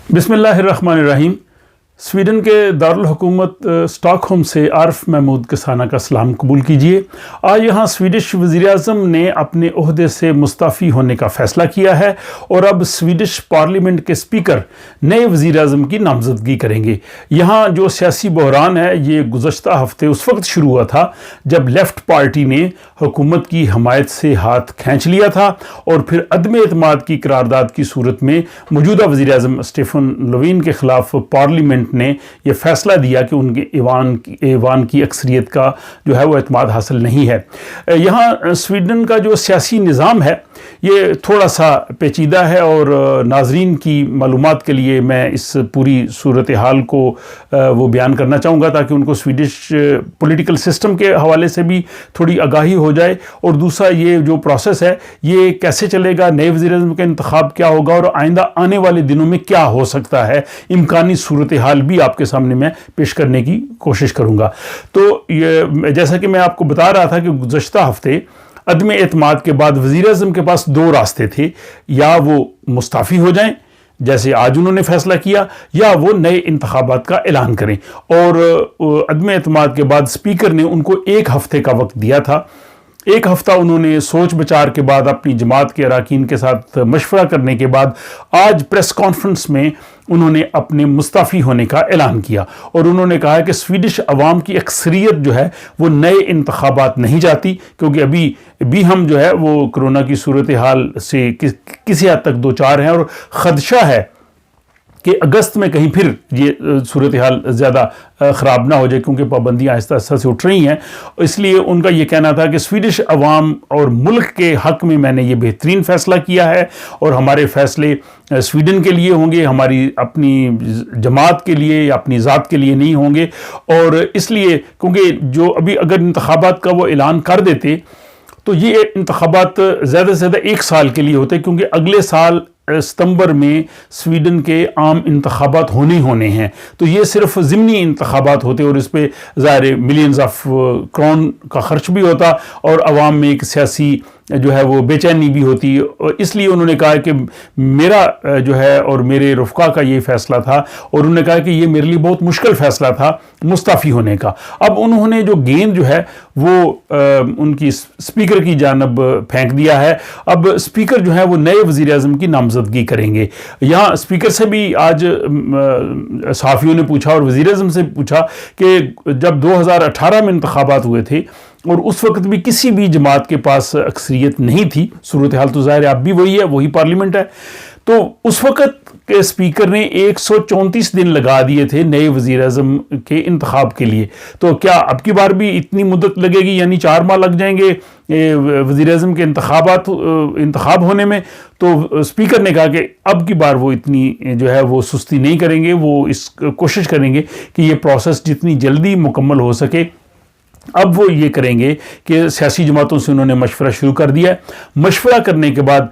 बिस्मिल्लाहिर्रहमानिर्रहीम। स्वीडन के दारुल-हुकूमत स्टॉकहोम से आरिफ महमूद कसाना का सलाम कबूल कीजिए। आज यहाँ स्वीडिश वज़ीर-ए-आज़म ने अपने ओहदे से मुस्तफ़ी होने का फ़ैसला किया है और अब स्वीडिश पार्लियामेंट के स्पीकर नए वज़ीर-ए-आज़म की नामज़दगी करेंगे। यहाँ जो सियासी बहरान है ये गुज़श्ता हफ़्ते उस वक्त शुरू हुआ था जब लेफ़्ट पार्टी ने हुकूमत की हमायत से हाथ खींच लिया था और फिर अदम एतमाद की करारदाद की सूरत में मौजूदा वज़ीर-ए-आज़म स्टीफन लोवीन के ख़िलाफ़ पार्लियामेंट ने यह फैसला दिया कि उनके ईवान की अक्सरियत का जो है वो एतमाद हासिल नहीं है। यहाँ स्वीडन का जो सियासी निज़ाम है ये थोड़ा सा पेचीदा है और नाजरीन की मालूमात के लिए मैं इस पूरी सूरत हाल को वो बयान करना चाहूँगा ताकि उनको स्वीडिश पॉलिटिकल सिस्टम के हवाले से भी थोड़ी आगाही हो जाए। और दूसरा ये जो प्रोसेस है ये कैसे चलेगा, नए वज़ीर-ए-आज़म का इंतखाब क्या होगा और आइंदा आने वाले दिनों में क्या हो सकता है, इम्कानी सूरत हाल भी आपके सामने मैं पेश करने की कोशिश करूँगा। तो ये जैसा कि मैं आपको बता रहा था कि गुज़श्ता हफ़्ते अदम एतमाद के बाद वज़ीर-ए-आज़म के पास दो रास्ते थे, या वो मुस्तफ़ी हो जाएं जैसे आज उन्होंने फैसला किया, या वो नए इंतखाबात का ऐलान करें। और अदम एतमाद के बाद स्पीकर ने उनको एक हफ़्ते का वक्त दिया था। एक हफ़्ता उन्होंने सोच विचार के बाद अपनी जमात के अरकान के साथ मशवरा करने के बाद आज प्रेस कॉन्फ्रेंस में उन्होंने अपने मुस्तफ़ी होने का ऐलान किया और उन्होंने कहा कि स्वीडिश अवाम की अक्सरियत जो है वो नए इंतखाबात नहीं चाहती, क्योंकि अभी भी हम जो है वो कोरोना की सूरत हाल से किसी हद तक दो चार हैं और ख़दशा है कि अगस्त में कहीं फिर ये सूरत हाल ज़्यादा ख़राब ना हो जाए, क्योंकि पाबंदियाँ आहिस्ता आहिस्ता से उठ रही हैं। इसलिए उनका ये कहना था कि स्वीडिश अवाम और मुल्क के हक़ में मैंने ये बेहतरीन फ़ैसला किया है और हमारे फ़ैसले स्वीडन के लिए होंगे, हमारी अपनी जमात के लिए या अपनी ज़ात के लिए नहीं होंगे। और इसलिए क्योंकि जो अभी अगर इंतखाबात का वो ऐलान कर देते तो ये इंतखाबात ज़्यादा से ज़्यादा एक साल के लिए होते, क्योंकि अगले साल सितंबर में स्वीडन के आम इंतखाबात होने हैं। तो ये सिर्फ ज़िमनी इंतखाबात होते और इस पर ज़ाहिर मिलियंस ऑफ क्राउन का ख़र्च भी होता और आवाम में एक सियासी जो है वो बेचैनी भी होती। और इसलिए उन्होंने कहा कि मेरा जो है और मेरे रफ़्क़ा का ये फ़ैसला था और उन्होंने कहा कि ये मेरे लिए बहुत मुश्किल फ़ैसला था मुस्तफ़ी होने का। अब उन्होंने जो गेंद जो है वो उनकी स्पीकर की जानब फेंक दिया है। अब स्पीकर जो है वो नए वज़ीर-ए-आज़म की नामज़दगी करेंगे। यहाँ स्पीकर से भी आज सहाफ़ियों ने पूछा और वज़ीर-ए-आज़म से पूछा कि जब 2018 में इंतखाबात हुए थे और उस वक्त भी किसी भी जमात के पास अक्सरियत नहीं थी, सूरत हाल तो ज़ाहिर अब भी वही है, वही पार्लियामेंट है, तो उस वक्त के स्पीकर ने 134 दिन लगा दिए थे नए वज़ीर-ए-आज़म के इंतखाब के लिए। तो क्या अब की बार भी इतनी मुद्दत लगेगी, यानी 4 माह लग जाएंगे वज़ीर-ए-आज़म के इंतखाब होने में? तो स्पीकर ने कहा कि अब की बार वो इतनी जो है वो सुस्ती नहीं करेंगे, वो इस कोशिश करेंगे कि ये प्रोसेस जितनी जल्दी मुकम्मल हो सके। अब वो ये करेंगे कि सियासी जमातों से उन्होंने मशवरा शुरू कर दिया है। मशवरा करने के बाद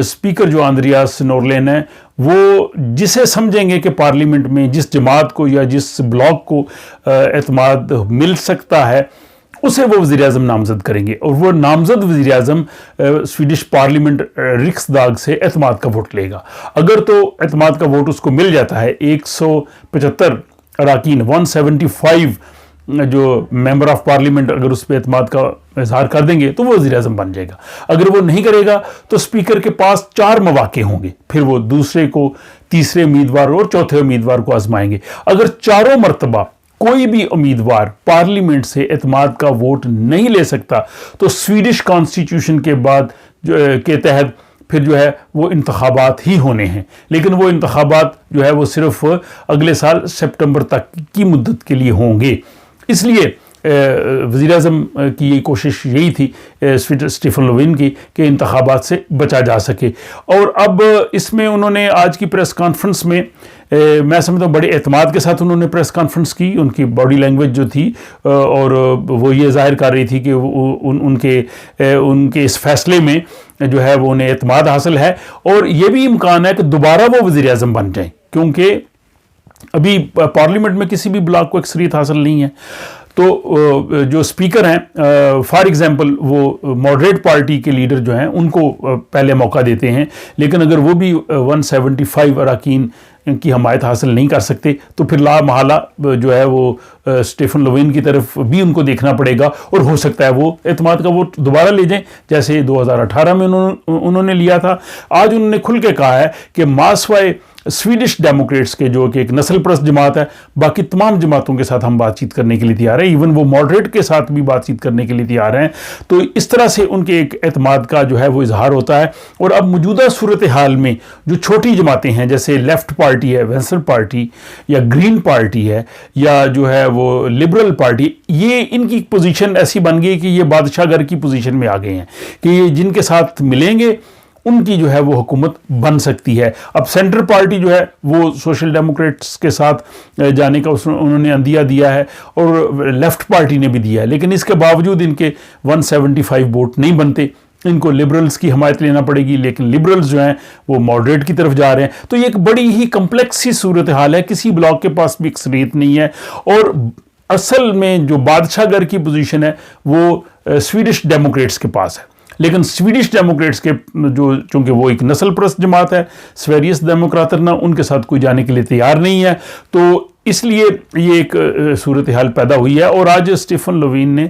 स्पीकर जो आंद्रियास नोरलेन है वो जिसे समझेंगे कि पार्लियामेंट में जिस जमात को या जिस ब्लॉक को एतमाद मिल सकता है उसे वो वज़ीर-ए-आज़म नामज़द करेंगे और वो नामज़द वज़ीर-ए-आज़म स्वीडिश पार्लियामेंट रिक्सदाग से एतमाद का वोट लेगा। अगर तो एतमाद का वोट उसको मिल जाता है, 175 अरकान 175 जो मेंबर ऑफ पार्लियामेंट अगर उस पर एतमाद का इजहार कर देंगे तो वो वज़ीर-ए-आज़म बन जाएगा। अगर वो नहीं करेगा तो स्पीकर के पास 4 मौके होंगे, फिर वो दूसरे को, तीसरे उम्मीदवार और चौथे उम्मीदवार को आजमाएंगे। अगर चारों मरतबा कोई भी उम्मीदवार पार्लियामेंट से एतमाद का वोट नहीं ले सकता तो स्वीडिश कॉन्स्टिट्यूशन के बाद के तहत फिर जो है वो इंतखाबात ही होने हैं, लेकिन वो इंतखाबात जो है वो सिर्फ अगले साल सितंबर तक की मुद्दत के लिए होंगे। इसलिए वज़ीर-ए-आज़म की ये कोशिश यही थी स्टीफन लोवीन की कि इंतखाबात से बचा जा सके। और अब इसमें उन्होंने आज की प्रेस कॉन्फ्रेंस में मैं समझता हूँ बड़े एतमाद के साथ उन्होंने प्रेस कॉन्फ्रेंस की। उनकी बॉडी लैंग्वेज जो थी और वो ये ज़ाहिर कर रही थी कि उनके इस फैसले में जो है वो उन्हें एतमाद हासिल है और ये भी इम्कान है कि दोबारा वो वज़ीर-ए-आज़म बन जाएँ, क्योंकि अभी पार्लियामेंट में किसी भी ब्लॉक को अक्सरियत हासिल नहीं है। तो जो स्पीकर हैं फॉर एग्जांपल वो मॉडरेट पार्टी के लीडर जो हैं उनको पहले मौका देते हैं, लेकिन अगर वो भी 175 अरकान کی حمایت حاصل نہیں کر سکتے تو پھر لا محالہ جو ہے وہ اسٹیفن لوین کی طرف بھی ان کو دیکھنا پڑے گا، اور ہو سکتا ہے وہ اعتماد کا ووٹ دوبارہ لے جائیں جیسے 2018 میں انہوں نے لیا تھا۔ آج انہوں نے کھل کے کہا ہے کہ ماسوائے سویڈش ڈیموکریٹس کے جو کہ ایک نسل پرست جماعت ہے، باقی تمام جماعتوں کے ساتھ ہم بات چیت کرنے کے لیے تیار ہیں، ایون وہ ماڈریٹ کے ساتھ بھی بات چیت کرنے کے لیے تیار ہیں۔ تو اس طرح سے ان کے ایک اعتماد کا جو ہے وہ اظہار ہوتا ہے۔ اور اب موجودہ صورتحال میں جو چھوٹی جماعتیں ہیں جیسے لیفٹ پارٹی ہے، وینسر پارٹی یا گرین پارٹی ہے، یا جو ہے وہ لبرل پارٹی، یہ ان کی پوزیشن ایسی بن گئی کہ یہ بادشاہ گھر کی پوزیشن میں آ گئے ہیں کہ یہ جن کے ساتھ ملیں گے ان کی جو ہے وہ حکومت بن سکتی ہے۔ اب سینٹر پارٹی جو ہے وہ سوشل ڈیموکریٹس کے ساتھ جانے کا انہوں نے عندیہ دیا ہے، اور لیفٹ پارٹی نے بھی دیا ہے، لیکن اس کے باوجود ان کے 175 ووٹ نہیں بنتے، ان کو لبرلز کی حمایت لینا پڑے گی، لیکن لبرلز جو ہیں وہ ماڈریٹ کی طرف جا رہے ہیں۔ تو یہ ایک بڑی ہی کمپلیکس سی صورتحال ہے، کسی بلاک کے پاس بھی اکثریت نہیں ہے، اور اصل میں جو بادشاہ گھر کی پوزیشن ہے وہ سویڈش ڈیموکریٹس کے پاس ہے۔ لیکن سویڈش ڈیموکریٹس کے جو چونکہ وہ ایک نسل پرست جماعت ہے، سویریس ڈیموکراترنا، ان کے ساتھ کوئی جانے کے لیے تیار نہیں ہے، تو اس لیے یہ ایک صورتحال پیدا ہوئی ہے۔ اور آج اسٹیفن لوین نے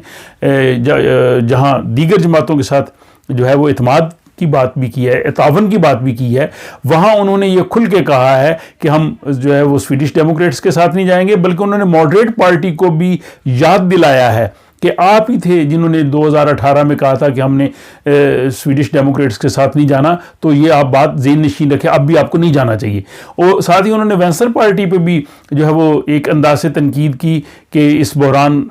جہاں دیگر جماعتوں کے ساتھ جو ہے وہ اعتماد کی بات بھی کی ہے، تعاون کی بات بھی کی ہے، وہاں انہوں نے یہ کھل کے کہا ہے کہ ہم جو ہے وہ سویڈش ڈیموکریٹس کے ساتھ نہیں جائیں گے، بلکہ انہوں نے ماڈریٹ پارٹی کو بھی یاد دلایا ہے کہ آپ ہی تھے جنہوں نے 2018 میں کہا تھا کہ ہم نے سویڈش ڈیموکریٹس کے ساتھ نہیں جانا، تو یہ آپ بات ذہن نشین رکھیں، اب بھی آپ کو نہیں جانا چاہیے۔ اور ساتھ ہی انہوں نے وینسر پارٹی پہ بھی جو ہے وہ ایک انداز سے تنقید کی کہ اس بحران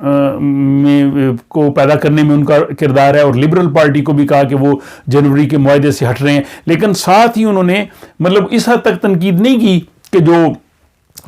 میں کو پیدا کرنے میں ان کا کردار ہے، اور لبرل پارٹی کو بھی کہا کہ وہ جنوری کے معاہدے سے ہٹ رہے ہیں، لیکن ساتھ ہی انہوں نے مطلب اس حد تک تنقید نہیں کی کہ جو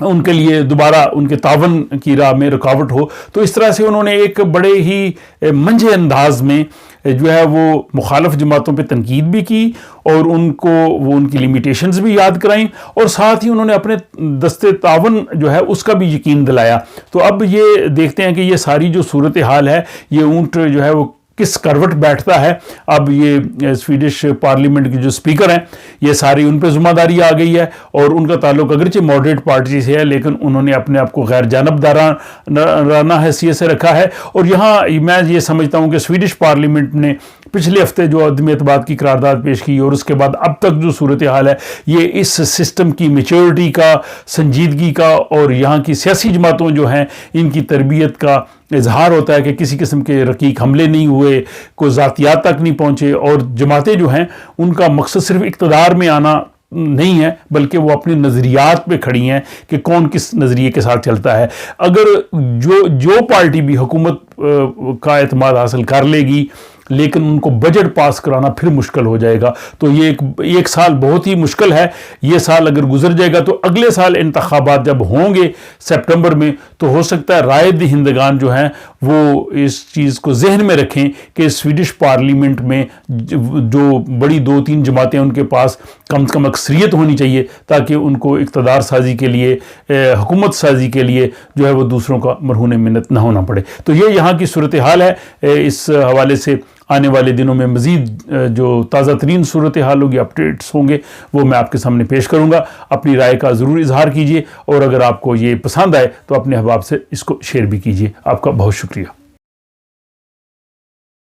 ان کے لیے دوبارہ ان کے تعاون کی راہ میں رکاوٹ ہو۔ تو اس طرح سے انہوں نے ایک بڑے ہی منجھے انداز میں جو ہے وہ مخالف جماعتوں پہ تنقید بھی کی، اور ان کو وہ ان کی لیمیٹیشنز بھی یاد کرائیں، اور ساتھ ہی انہوں نے اپنے دستے تعاون جو ہے اس کا بھی یقین دلایا۔ تو اب یہ دیکھتے ہیں کہ یہ ساری جو صورتحال ہے، یہ اونٹ جو ہے وہ کس کروٹ بیٹھتا ہے۔ اب یہ سویڈش پارلیمنٹ کے جو اسپیکر ہیں، یہ ساری ان پہ ذمہ داری آ گئی ہے، اور ان کا تعلق اگرچہ ماڈریٹ پارٹی سے ہے، لیکن انہوں نے اپنے آپ کو غیر جانبدارانہ حیثیت سے رکھا ہے۔ اور یہاں میں یہ سمجھتا ہوں کہ سویڈش پارلیمنٹ نے پچھلے ہفتے جو عدم اعتماد کی قرارداد پیش کی، اور اس کے بعد اب تک جو صورتحال ہے، یہ اس سسٹم کی میچورٹی کا، سنجیدگی کا، اور یہاں کی سیاسی جماعتوں جو ہیں ان کی تربیت کا اظہار ہوتا ہے کہ کسی قسم کے رقیق حملے نہیں ہوئے، کوئی ذاتیات تک نہیں پہنچے، اور جماعتیں جو ہیں ان کا مقصد صرف اقتدار میں آنا نہیں ہے، بلکہ وہ اپنے نظریات پہ کھڑی ہیں کہ کون کس نظریے کے ساتھ چلتا ہے۔ اگر جو پارٹی بھی حکومت کا اعتماد حاصل کر لے گی، لیکن ان کو بجٹ پاس کرانا پھر مشکل ہو جائے گا۔ تو یہ ایک سال بہت ہی مشکل ہے۔ یہ سال اگر گزر جائے گا تو اگلے سال انتخابات جب ہوں گے سپٹمبر میں، تو ہو سکتا ہے رائے دہندگان جو ہیں وہ اس چیز کو ذہن میں رکھیں کہ سویڈش پارلیمنٹ میں جو بڑی 2-3 جماعتیں ان کے پاس کم از کم اکثریت ہونی چاہیے، تاکہ ان کو اقتدار سازی کے لیے، حکومت سازی کے لیے جو ہے وہ دوسروں کا مرہون منت نہ ہونا پڑے۔ تو یہ یہاں کی صورتحال ہے۔ اس حوالے سے آنے والے دنوں میں مزید جو تازہ ترین صورتحال ہوگی، اپڈیٹس ہوں گے، وہ میں آپ کے سامنے پیش کروں گا۔ اپنی رائے کا ضرور اظہار کیجیے، اور اگر آپ کو یہ پسند آئے تو اپنے احباب سے اس کو شیئر بھی کیجیے۔ آپ کا بہت شکریہ۔